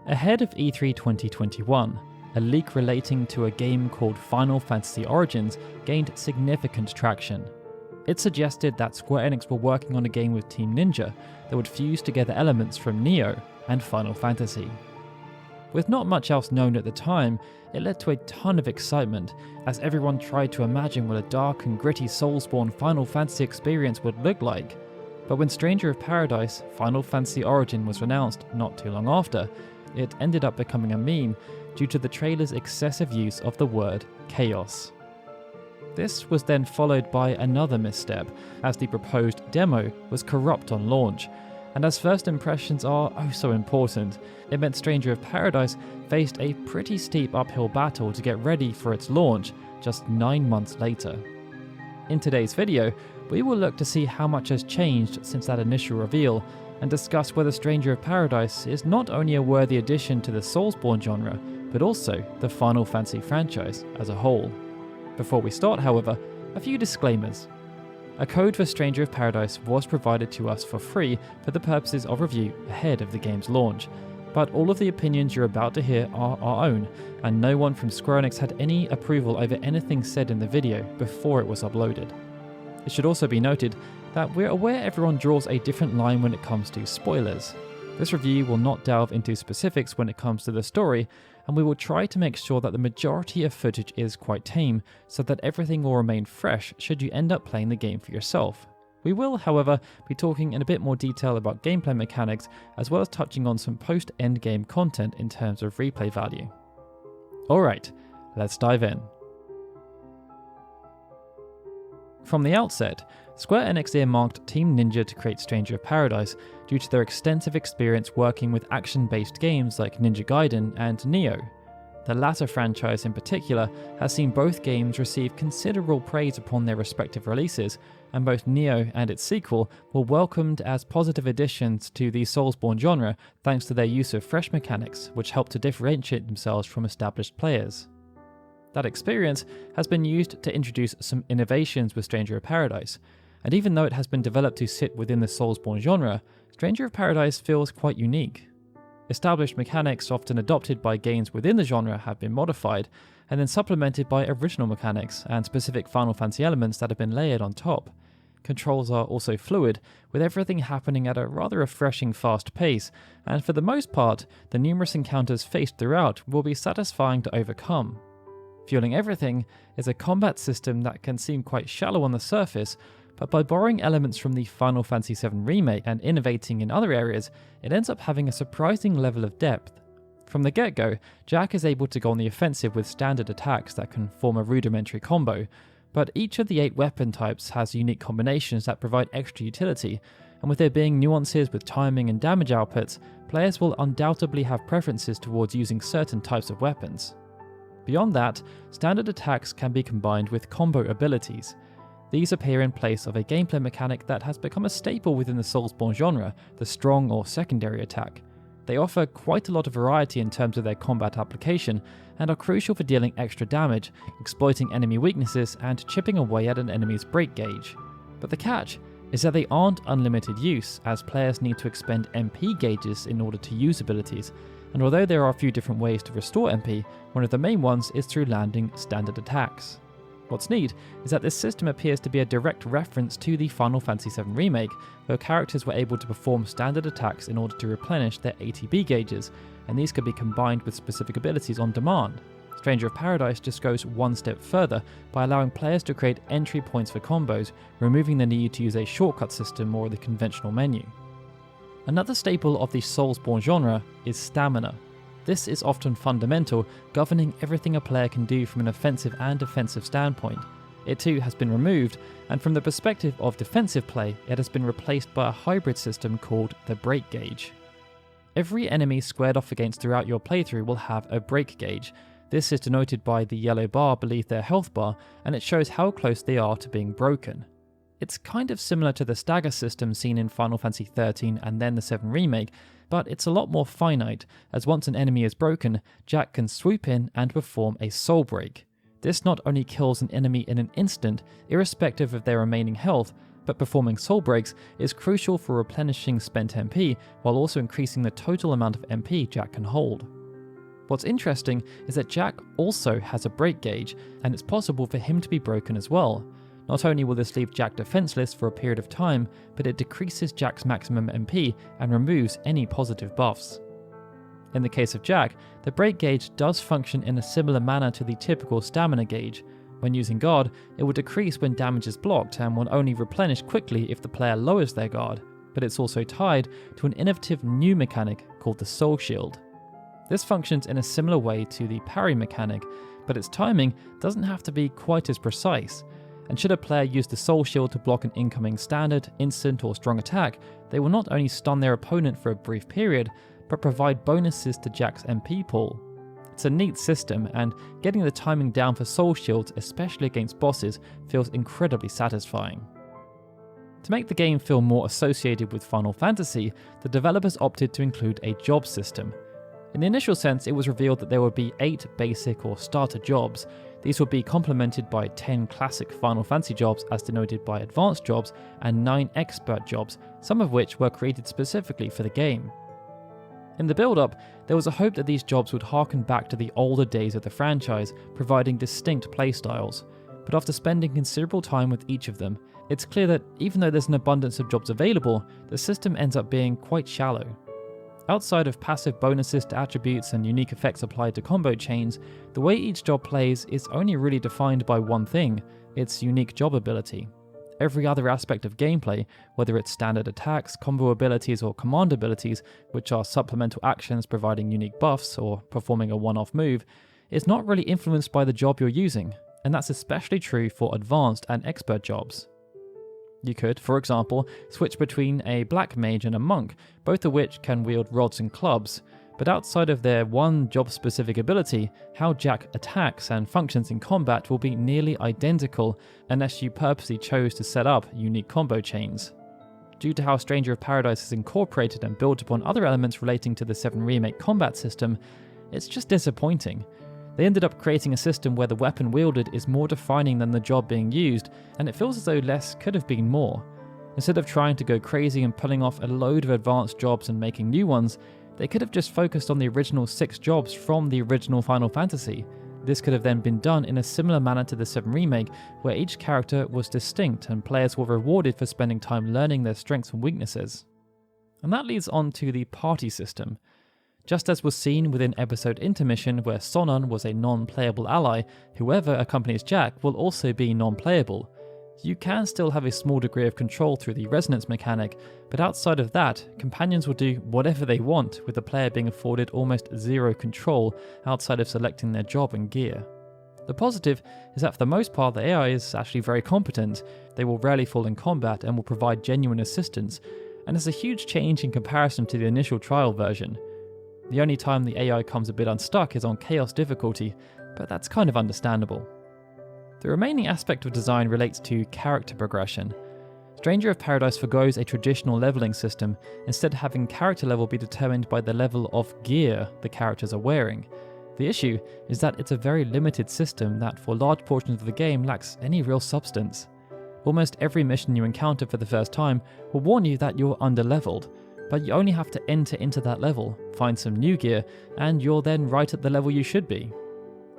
Ahead of E3 2021, a leak relating to a game called Final Fantasy Origins gained significant traction. It suggested that Square Enix were working on a game with Team Ninja that would fuse together elements from Nioh and Final Fantasy. With not much else known at the time, it led to a ton of excitement as everyone tried to imagine what a dark and gritty Soulsborne Final Fantasy experience would look like. But when Stranger of Paradise Final Fantasy Origin was announced not too long after, it ended up becoming a meme due to the trailer's excessive use of the word chaos. This was then followed by another misstep, as the proposed demo was corrupt on launch, and as first impressions are oh so important, it meant Stranger of Paradise faced a pretty steep uphill battle to get ready for its launch just 9 months later. In today's video, we will look to see how much has changed since that initial reveal, and discuss whether Stranger of Paradise is not only a worthy addition to the Soulsborne genre, but also the Final Fantasy franchise as a whole. Before we start, however, a few disclaimers. A code for Stranger of Paradise was provided to us for free for the purposes of review ahead of the game's launch, but all of the opinions you're about to hear are our own, and no one from Square Enix had any approval over anything said in the video before it was uploaded. It should also be noted that we're aware everyone draws a different line when it comes to spoilers. This review will not delve into specifics when it comes to the story, and we will try to make sure that the majority of footage is quite tame, so that everything will remain fresh should you end up playing the game for yourself. We will, however, be talking in a bit more detail about gameplay mechanics, as well as touching on some post-endgame content in terms of replay value. Alright, let's dive in. From the outset, Square Enix earmarked Team Ninja to create Stranger of Paradise due to their extensive experience working with action-based games like Ninja Gaiden and Nioh. The latter franchise in particular has seen both games receive considerable praise upon their respective releases, and both Nioh and its sequel were welcomed as positive additions to the Soulsborne genre thanks to their use of fresh mechanics which helped to differentiate themselves from established players. That experience has been used to introduce some innovations with Stranger of Paradise, and even though it has been developed to sit within the Soulsborne genre, Stranger of Paradise feels quite unique. Established mechanics often adopted by games within the genre have been modified, and then supplemented by original mechanics and specific Final Fantasy elements that have been layered on top. Controls are also fluid, with everything happening at a rather refreshing fast pace, and for the most part, the numerous encounters faced throughout will be satisfying to overcome. Fueling everything is a combat system that can seem quite shallow on the surface, but by borrowing elements from the Final Fantasy VII Remake and innovating in other areas, it ends up having a surprising level of depth. From the get-go, Jack is able to go on the offensive with standard attacks that can form a rudimentary combo, but each of the 8 weapon types has unique combinations that provide extra utility, and with there being nuances with timing and damage outputs, players will undoubtedly have preferences towards using certain types of weapons. Beyond that, standard attacks can be combined with combo abilities. These appear in place of a gameplay mechanic that has become a staple within the Soulsborne genre, the strong or secondary attack. They offer quite a lot of variety in terms of their combat application, and are crucial for dealing extra damage, exploiting enemy weaknesses, and chipping away at an enemy's break gauge. But the catch is that they aren't unlimited use, as players need to expend MP gauges in order to use abilities, and although there are a few different ways to restore MP, one of the main ones is through landing standard attacks. What's neat is that this system appears to be a direct reference to the Final Fantasy VII Remake, where characters were able to perform standard attacks in order to replenish their ATB gauges, and these could be combined with specific abilities on demand. Stranger of Paradise just goes one step further by allowing players to create entry points for combos, removing the need to use a shortcut system or the conventional menu. Another staple of the Soulsborne genre is stamina. This is often fundamental, governing everything a player can do from an offensive and defensive standpoint. It too has been removed, and from the perspective of defensive play, it has been replaced by a hybrid system called the break gauge. Every enemy squared off against throughout your playthrough will have a break gauge. This is denoted by the yellow bar beneath their health bar, and it shows how close they are to being broken. It's kind of similar to the stagger system seen in Final Fantasy XIII and then the 7 Remake, but it's a lot more finite, as once an enemy is broken, Jack can swoop in and perform a soul break. This not only kills an enemy in an instant, irrespective of their remaining health, but performing soul breaks is crucial for replenishing spent MP while also increasing the total amount of MP Jack can hold. What's interesting is that Jack also has a break gauge, and it's possible for him to be broken as well. Not only will this leave Jack defenseless for a period of time, but it decreases Jack's maximum MP and removes any positive buffs. In the case of Jack, the break gauge does function in a similar manner to the typical stamina gauge. When using guard, it will decrease when damage is blocked and will only replenish quickly if the player lowers their guard, but it's also tied to an innovative new mechanic called the soul shield. This functions in a similar way to the parry mechanic, but its timing doesn't have to be quite as precise, and should a player use the soul shield to block an incoming standard, instant or strong attack, they will not only stun their opponent for a brief period, but provide bonuses to Jack's MP pool. It's a neat system, and getting the timing down for soul shields, especially against bosses, feels incredibly satisfying. To make the game feel more associated with Final Fantasy, the developers opted to include a job system. In the initial sense, it was revealed that there would be 8 basic or starter jobs. These would be complemented by 10 classic Final Fantasy jobs as denoted by advanced jobs and 9 expert jobs, some of which were created specifically for the game. In the build-up, there was a hope that these jobs would harken back to the older days of the franchise, providing distinct playstyles. But after spending considerable time with each of them, it's clear that even though there's an abundance of jobs available, the system ends up being quite shallow. Outside of passive bonuses to attributes and unique effects applied to combo chains, the way each job plays is only really defined by one thing: its unique job ability. Every other aspect of gameplay, whether it's standard attacks, combo abilities, or command abilities, which are supplemental actions providing unique buffs or performing a one-off move, is not really influenced by the job you're using, and that's especially true for advanced and expert jobs. You could, for example, switch between a black mage and a monk, both of which can wield rods and clubs, but outside of their one job-specific ability, how Jack attacks and functions in combat will be nearly identical unless you purposely chose to set up unique combo chains. Due to how Stranger of Paradise is incorporated and built upon other elements relating to the 7 Remake combat system, it's just disappointing. They ended up creating a system where the weapon wielded is more defining than the job being used, and it feels as though less could have been more. Instead of trying to go crazy and pulling off a load of advanced jobs and making new ones, they could have just focused on the original 6 jobs from the original Final Fantasy. This could have then been done in a similar manner to the 7 Remake, where each character was distinct and players were rewarded for spending time learning their strengths and weaknesses. And that leads on to the party system. Just as was seen within episode Intermission, where Sonon was a non-playable ally, whoever accompanies Jack will also be non-playable. You can still have a small degree of control through the resonance mechanic, but outside of that, companions will do whatever they want, with the player being afforded almost zero control outside of selecting their job and gear. The positive is that for the most part the AI is actually very competent. They will rarely fall in combat and will provide genuine assistance, and it's a huge change in comparison to the initial trial version. The only time the AI comes a bit unstuck is on Chaos difficulty, but that's kind of understandable. The remaining aspect of design relates to character progression. Stranger of Paradise forgoes a traditional leveling system, instead having character level be determined by the level of gear the characters are wearing. The issue is that it's a very limited system that for large portions of the game lacks any real substance. Almost every mission you encounter for the first time will warn you that you're underleveled, but you only have to enter into that level, find some new gear, and you're then right at the level you should be.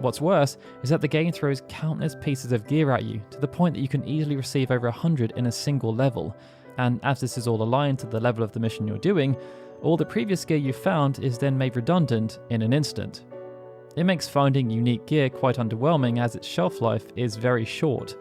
What's worse is that the game throws countless pieces of gear at you, to the point that you can easily receive over 100 in a single level, and as this is all aligned to the level of the mission you're doing, all the previous gear you found is then made redundant in an instant. It makes finding unique gear quite underwhelming, as its shelf life is very short.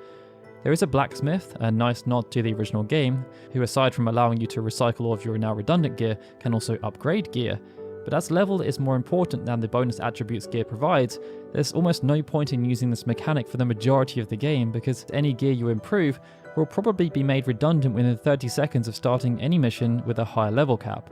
There is a blacksmith, a nice nod to the original game, who aside from allowing you to recycle all of your now redundant gear, can also upgrade gear. But as level is more important than the bonus attributes gear provides, there's almost no point in using this mechanic for the majority of the game, because any gear you improve will probably be made redundant within 30 seconds of starting any mission with a higher level cap.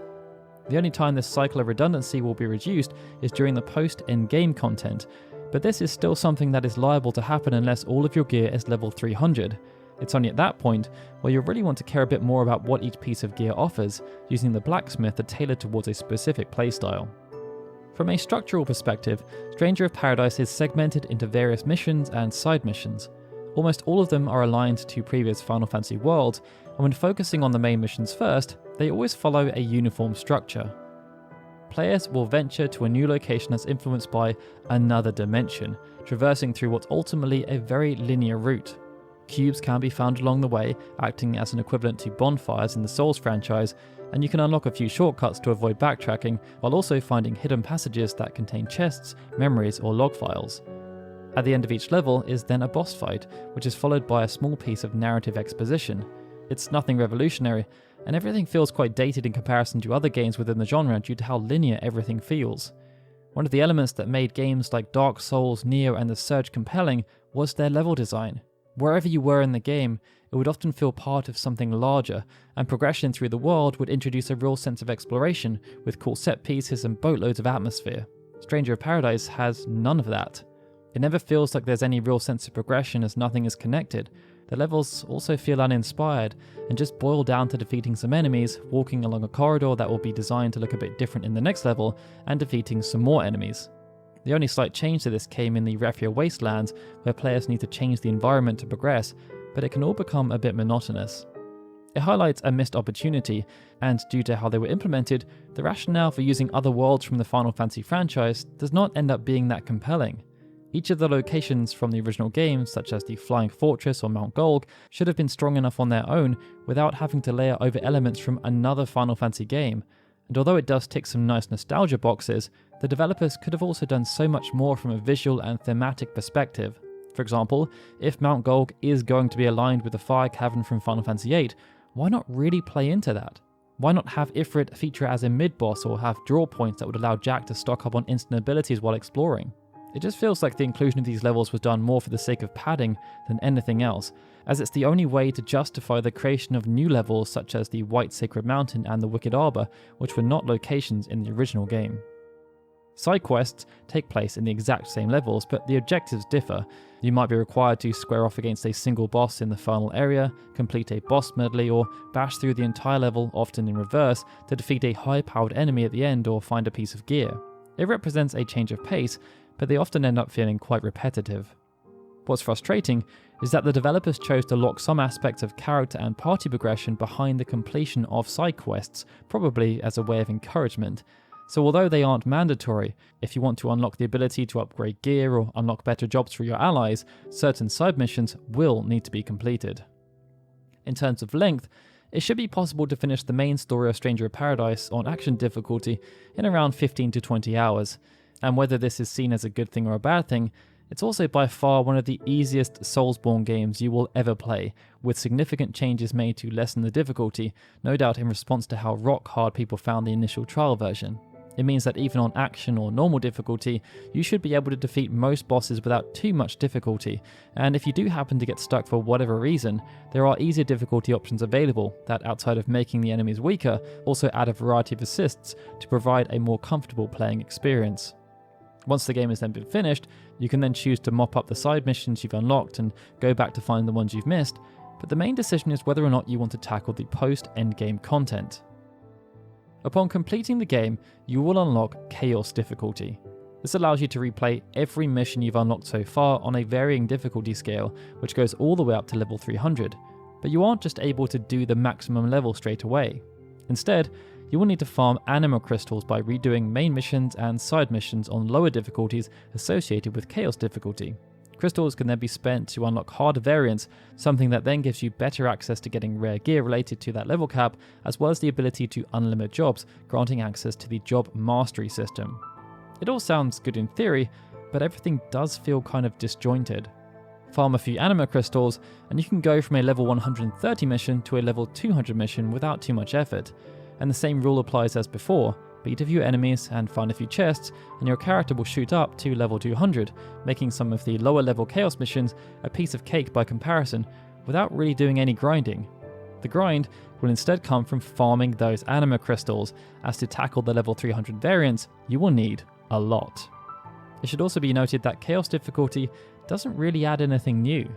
The only time this cycle of redundancy will be reduced is during the post-end game content, but this is still something that is liable to happen unless all of your gear is level 300. It's only at that point where you'll really want to care a bit more about what each piece of gear offers, using the blacksmith to tailor towards a specific playstyle. From a structural perspective, Stranger of Paradise is segmented into various missions and side missions. Almost all of them are aligned to previous Final Fantasy worlds, and when focusing on the main missions first, they always follow a uniform structure. Players will venture to a new location that's influenced by another dimension, traversing through what's ultimately a very linear route. Cubes can be found along the way, acting as an equivalent to bonfires in the Souls franchise, and you can unlock a few shortcuts to avoid backtracking, while also finding hidden passages that contain chests, memories, or log files. At the end of each level is then a boss fight, which is followed by a small piece of narrative exposition. It's nothing revolutionary, and everything feels quite dated in comparison to other games within the genre due to how linear everything feels. One of the elements that made games like Dark Souls, Nioh, and The Surge compelling was their level design. Wherever you were in the game, it would often feel part of something larger, and progression through the world would introduce a real sense of exploration, with cool set pieces and boatloads of atmosphere. Stranger of Paradise has none of that. It never feels like there's any real sense of progression as nothing is connected. The levels also feel uninspired, and just boil down to defeating some enemies, walking along a corridor that will be designed to look a bit different in the next level, and defeating some more enemies. The only slight change to this came in the Refia Wastelands, where players need to change the environment to progress, but it can all become a bit monotonous. It highlights a missed opportunity, and due to how they were implemented, the rationale for using other worlds from the Final Fantasy franchise does not end up being that compelling. Each of the locations from the original games, such as the Flying Fortress or Mount Golg, should have been strong enough on their own without having to layer over elements from another Final Fantasy game. And although it does tick some nice nostalgia boxes, the developers could have also done so much more from a visual and thematic perspective. For example, if Mount Golg is going to be aligned with the Fire Cavern from Final Fantasy VIII, why not really play into that? Why not have Ifrit feature as a mid-boss or have draw points that would allow Jack to stock up on instant abilities while exploring? It just feels like the inclusion of these levels was done more for the sake of padding than anything else, as it's the only way to justify the creation of new levels such as the White Sacred Mountain and the Wicked Arbor, which were not locations in the original game. Side quests take place in the exact same levels, but the objectives differ. You might be required to square off against a single boss in the final area, complete a boss medley, or bash through the entire level, often in reverse, to defeat a high-powered enemy at the end or find a piece of gear. It represents a change of pace, but they often end up feeling quite repetitive. What's frustrating is that the developers chose to lock some aspects of character and party progression behind the completion of side quests, probably as a way of encouragement. So although they aren't mandatory, if you want to unlock the ability to upgrade gear or unlock better jobs for your allies, certain side missions will need to be completed. In terms of length, it should be possible to finish the main story of Stranger of Paradise on action difficulty in around 15 to 20 hours. And whether this is seen as a good thing or a bad thing, it's also by far one of the easiest Soulsborne games you will ever play, with significant changes made to lessen the difficulty, no doubt in response to how rock hard people found the initial trial version. It means that even on action or normal difficulty, you should be able to defeat most bosses without too much difficulty, and if you do happen to get stuck for whatever reason, there are easier difficulty options available that, outside of making the enemies weaker, also add a variety of assists to provide a more comfortable playing experience. Once the game has then been finished, you can then choose to mop up the side missions you've unlocked and go back to find the ones you've missed, but the main decision is whether or not you want to tackle the post-endgame content. Upon completing the game, you will unlock Chaos difficulty. This allows you to replay every mission you've unlocked so far on a varying difficulty scale, which goes all the way up to level 300, but you aren't just able to do the maximum level straight away. Instead, you will need to farm anima crystals by redoing main missions and side missions on lower difficulties associated with Chaos difficulty. Crystals can then be spent to unlock harder variants, something that then gives you better access to getting rare gear related to that level cap, as well as the ability to unlimit jobs, granting access to the job mastery system. It all sounds good in theory, but everything does feel kind of disjointed. Farm a few anima crystals, and you can go from a level 130 mission to a level 200 mission without too much effort. And the same rule applies as before: beat a few enemies and find a few chests, and your character will shoot up to level 200, making some of the lower level Chaos missions a piece of cake by comparison, without really doing any grinding. The grind will instead come from farming those anima crystals, as to tackle the level 300 variants, you will need a lot. It should also be noted that Chaos difficulty doesn't really add anything new.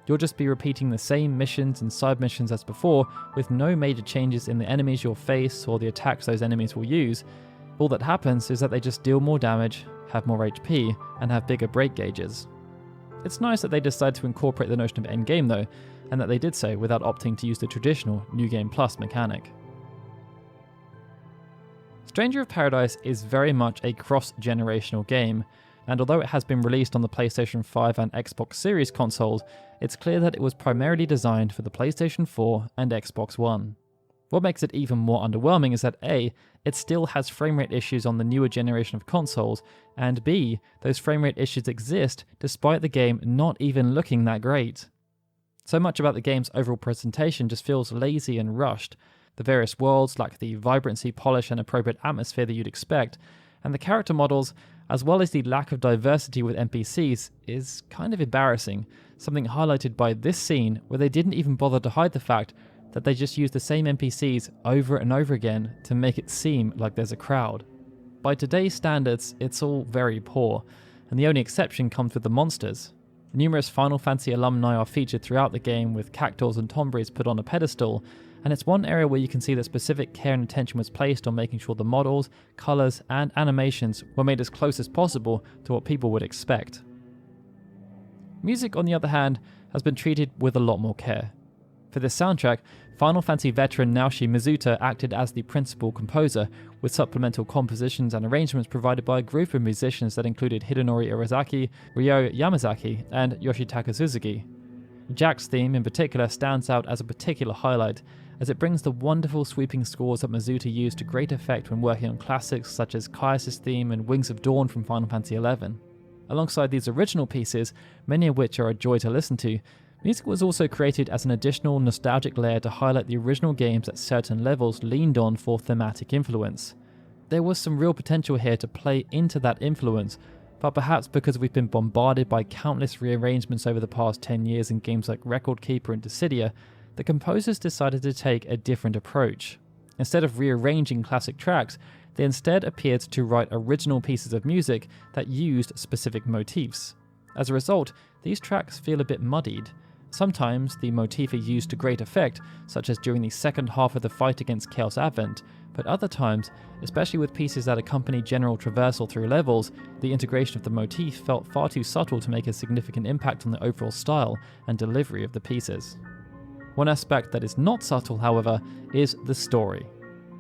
You'll just be repeating the same missions and side missions as before, with no major changes in the enemies you'll face or the attacks those enemies will use. All that happens is that they just deal more damage, have more HP, and have bigger break gauges. It's nice that they decided to incorporate the notion of endgame though, and that they did so without opting to use the traditional New Game Plus mechanic. Stranger of Paradise is very much a cross-generational game, and although it has been released on the PlayStation 5 and Xbox Series consoles, it's clear that it was primarily designed for the PlayStation 4 and Xbox One. What makes it even more underwhelming is that A, it still has frame rate issues on the newer generation of consoles, and B, those frame rate issues exist despite the game not even looking that great. So much about the game's overall presentation just feels lazy and rushed. The various worlds lack the vibrancy, polish, and appropriate atmosphere that you'd expect, and the character models, as well as the lack of diversity with NPCs, is kind of embarrassing, something highlighted by this scene where they didn't even bother to hide the fact that they just use the same NPCs over and over again to make it seem like there's a crowd. By today's standards, it's all very poor, and the only exception comes with the monsters. Numerous Final Fantasy alumni are featured throughout the game, with cactuars and tomberries put on a pedestal, and it's one area where you can see that specific care and attention was placed on making sure the models, colours, and animations were made as close as possible to what people would expect. Music, on the other hand, has been treated with a lot more care. For this soundtrack, Final Fantasy veteran Naoshi Mizuta acted as the principal composer, with supplemental compositions and arrangements provided by a group of musicians that included Hidenori Irizaki, Ryo Yamazaki, and Yoshitaka Suzuki. Jack's theme in particular stands out as a particular highlight, as it brings the wonderful sweeping scores that Mizuta used to great effect when working on classics such as Caius' theme and Wings of Dawn from Final Fantasy XI. Alongside these original pieces, many of which are a joy to listen to, music was also created as an additional nostalgic layer to highlight the original games that certain levels leaned on for thematic influence. There was some real potential here to play into that influence, but perhaps because we've been bombarded by countless rearrangements over the past 10 years in games like Record Keeper and Dissidia, the composers decided to take a different approach. Instead of rearranging classic tracks, they instead appeared to write original pieces of music that used specific motifs. As a result, these tracks feel a bit muddied. Sometimes the motif is used to great effect, such as during the second half of the fight against Chaos Advent, but other times, especially with pieces that accompany general traversal through levels, the integration of the motif felt far too subtle to make a significant impact on the overall style and delivery of the pieces. One aspect that is not subtle, however, is the story.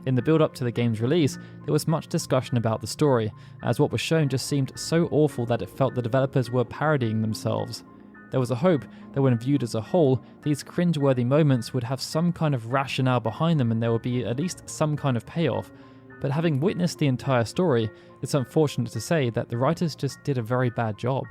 In the build-up to the game's release, there was much discussion about the story, as what was shown just seemed so awful that it felt the developers were parodying themselves. There was a hope that when viewed as a whole, these cringe-worthy moments would have some kind of rationale behind them and there would be at least some kind of payoff, but having witnessed the entire story, it's unfortunate to say that the writers just did a very bad job.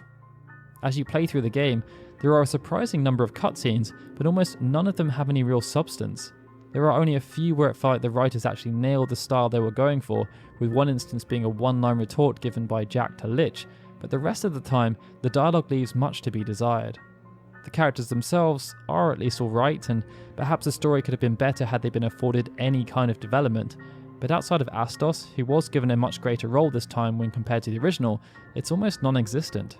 As you play through the game, there are a surprising number of cutscenes, but almost none of them have any real substance. There are only a few where it felt like the writers actually nailed the style they were going for, with one instance being a one-line retort given by Jack to Lich, but the rest of the time, the dialogue leaves much to be desired. The characters themselves are at least alright, and perhaps the story could have been better had they been afforded any kind of development, but outside of Astos, who was given a much greater role this time when compared to the original, it's almost non-existent.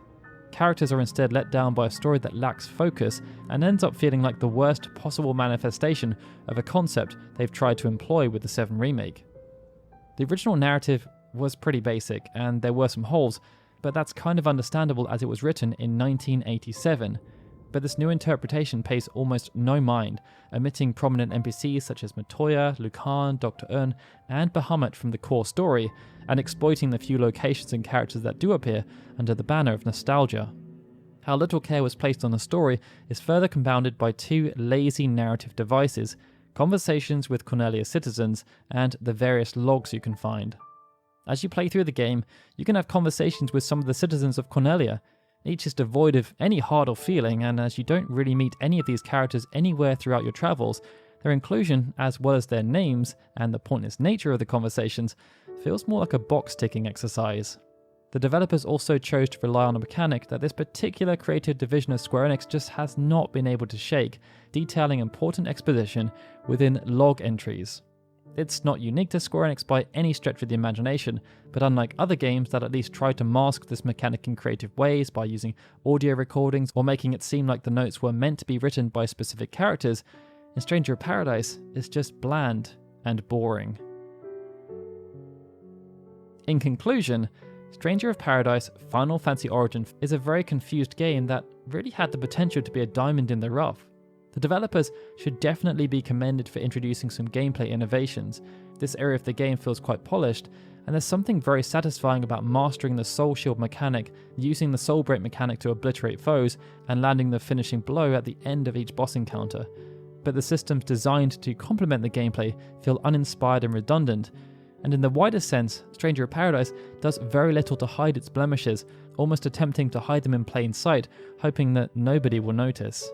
Characters are instead let down by a story that lacks focus and ends up feeling like the worst possible manifestation of a concept they've tried to employ with the 7 remake. The original narrative was pretty basic, and there were some holes, but that's kind of understandable as it was written in 1987. But this new interpretation pays almost no mind, omitting prominent NPCs such as Matoya, Lucan, Dr. Earn, and Bahamut from the core story, and exploiting the few locations and characters that do appear under the banner of nostalgia. How little care was placed on the story is further compounded by 2 lazy narrative devices, conversations with Cornelia's citizens, and the various logs you can find. As you play through the game, you can have conversations with some of the citizens of Cornelia. Each is devoid of any heart or feeling, and as you don't really meet any of these characters anywhere throughout your travels, their inclusion, as well as their names and the pointless nature of the conversations, feels more like a box-ticking exercise. The developers also chose to rely on a mechanic that this particular creative division of Square Enix just has not been able to shake, detailing important exposition within log entries. It's not unique to Square Enix by any stretch of the imagination, but unlike other games that at least try to mask this mechanic in creative ways by using audio recordings or making it seem like the notes were meant to be written by specific characters, in Stranger of Paradise is just bland and boring. In conclusion, Stranger of Paradise Final Fantasy Origin is a very confused game that really had the potential to be a diamond in the rough. The developers should definitely be commended for introducing some gameplay innovations. This area of the game feels quite polished, and there's something very satisfying about mastering the Soul Shield mechanic, using the Soul Break mechanic to obliterate foes, and landing the finishing blow at the end of each boss encounter. But the systems designed to complement the gameplay feel uninspired and redundant, and in the wider sense, Stranger of Paradise does very little to hide its blemishes, almost attempting to hide them in plain sight, hoping that nobody will notice.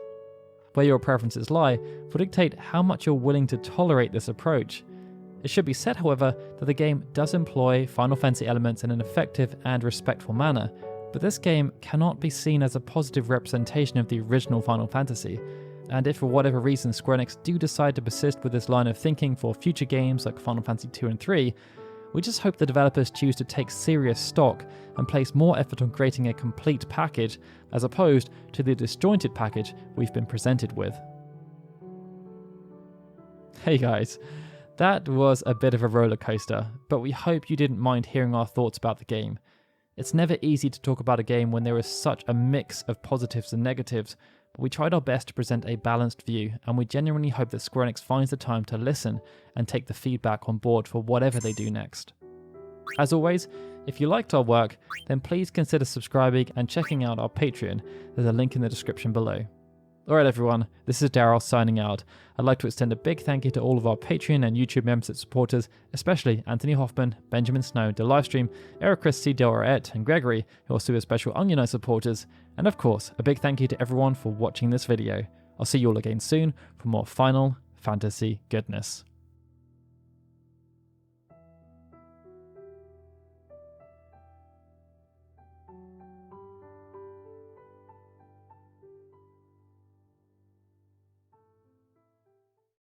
Where your preferences lie will dictate how much you're willing to tolerate this approach. It should be said, however, that the game does employ Final Fantasy elements in an effective and respectful manner, but this game cannot be seen as a positive representation of the original Final Fantasy, and if for whatever reason Square Enix do decide to persist with this line of thinking for future games like Final Fantasy 2 and 3, we just hope the developers choose to take serious stock and place more effort on creating a complete package as opposed to the disjointed package we've been presented with. Hey guys, that was a bit of a roller coaster, but we hope you didn't mind hearing our thoughts about the game. It's never easy to talk about a game when there is such a mix of positives and negatives, but we tried our best to present a balanced view, and we genuinely hope that Square Enix finds the time to listen and take the feedback on board for whatever they do next. As always, if you liked our work, then please consider subscribing and checking out our Patreon. There's a link in the description below. Alright everyone, this is Daryl signing out. I'd like to extend a big thank you to all of our Patreon and YouTube membership supporters, especially Anthony Hoffman, Benjamin Snow, The Livestream, Eric Chris C. Delraet, and Gregory, who are super special Onion Eye supporters, and of course, a big thank you to everyone for watching this video. I'll see you all again soon for more Final Fantasy goodness.